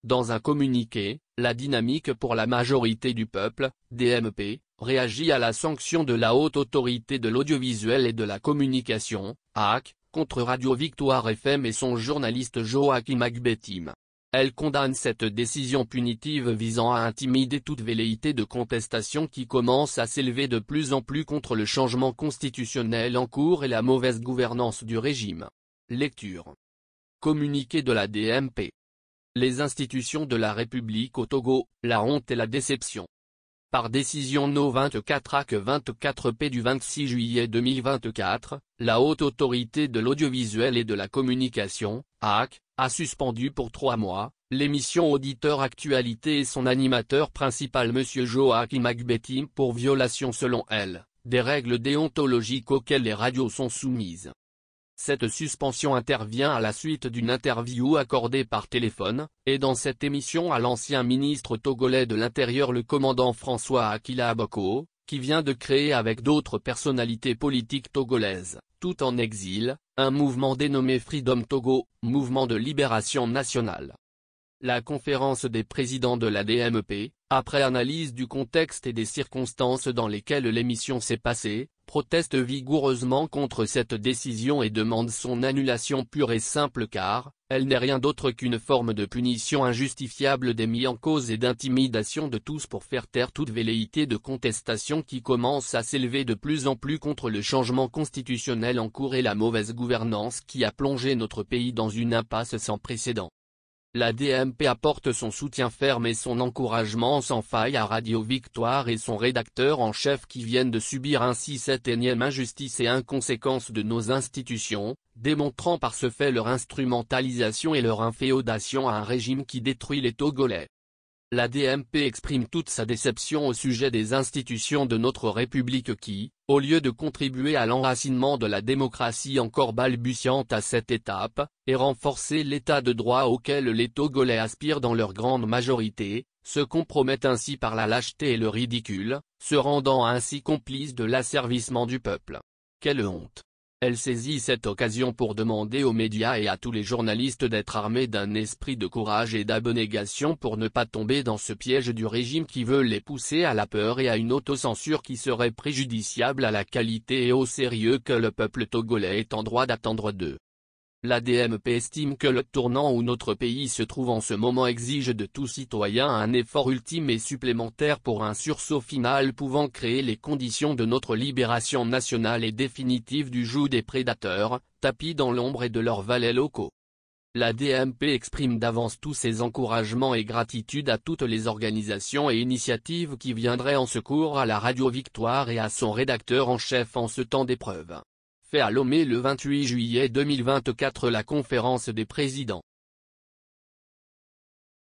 Dans un communiqué, la Dynamique pour la majorité du peuple, DMP, réagit à la sanction de la Haute Autorité de l'Audiovisuel et de la Communication, HAC, contre Radio Victoire FM et son journaliste Joachim Agbettim. Elle condamne cette décision punitive visant à intimider toute velléité de contestation qui commence à s'élever de plus en plus contre le changement constitutionnel en cours et la mauvaise gouvernance du régime. Lecture. Communiqué de la DMP. Les institutions de la République au Togo, la honte et la déception. Par décision No 24 AC 24P du 26 juillet 2024, la Haute Autorité de l'Audiovisuel et de la Communication, HAC, a suspendu pour 3 mois, l'émission Auditeur Actualité et son animateur principal M. Joachim Agbettim pour violation selon elle, des règles déontologiques auxquelles les radios sont soumises. Cette suspension intervient à la suite d'une interview accordée par téléphone, et dans cette émission à l'ancien ministre togolais de l'Intérieur le commandant François Akila Aboko, qui vient de créer avec d'autres personnalités politiques togolaises, tout en exil, un mouvement dénommé Freedom Togo, mouvement de libération nationale. La conférence des présidents de la DMP, après analyse du contexte et des circonstances dans lesquelles l'émission s'est passée, proteste vigoureusement contre cette décision et demande son annulation pure et simple car, elle n'est rien d'autre qu'une forme de punition injustifiable des mis en cause et d'intimidation de tous pour faire taire toute velléité de contestation qui commence à s'élever de plus en plus contre le changement constitutionnel en cours et la mauvaise gouvernance qui a plongé notre pays dans une impasse sans précédent. La DMP apporte son soutien ferme et son encouragement sans faille à Radio Victoire et son rédacteur en chef qui viennent de subir ainsi cette énième injustice et inconséquence de nos institutions, démontrant par ce fait leur instrumentalisation et leur inféodation à un régime qui détruit les Togolais. La DMP exprime toute sa déception au sujet des institutions de notre République qui, au lieu de contribuer à l'enracinement de la démocratie encore balbutiante à cette étape, et renforcer l'état de droit auquel les Togolais aspirent dans leur grande majorité, se compromettent ainsi par la lâcheté et le ridicule, se rendant ainsi complices de l'asservissement du peuple. Quelle honte! Elle saisit cette occasion pour demander aux médias et à tous les journalistes d'être armés d'un esprit de courage et d'abnégation pour ne pas tomber dans ce piège du régime qui veut les pousser à la peur et à une autocensure qui serait préjudiciable à la qualité et au sérieux que le peuple togolais est en droit d'attendre d'eux. La DMP estime que le tournant où notre pays se trouve en ce moment exige de tout citoyen un effort ultime et supplémentaire pour un sursaut final pouvant créer les conditions de notre libération nationale et définitive du joug des prédateurs, tapis dans l'ombre et de leurs valets locaux. La DMP exprime d'avance tous ses encouragements et gratitude à toutes les organisations et initiatives qui viendraient en secours à la Radio Victoire et à son rédacteur en chef en ce temps d'épreuve. Fait à Lomé le 28 juillet 2024 la conférence des présidents.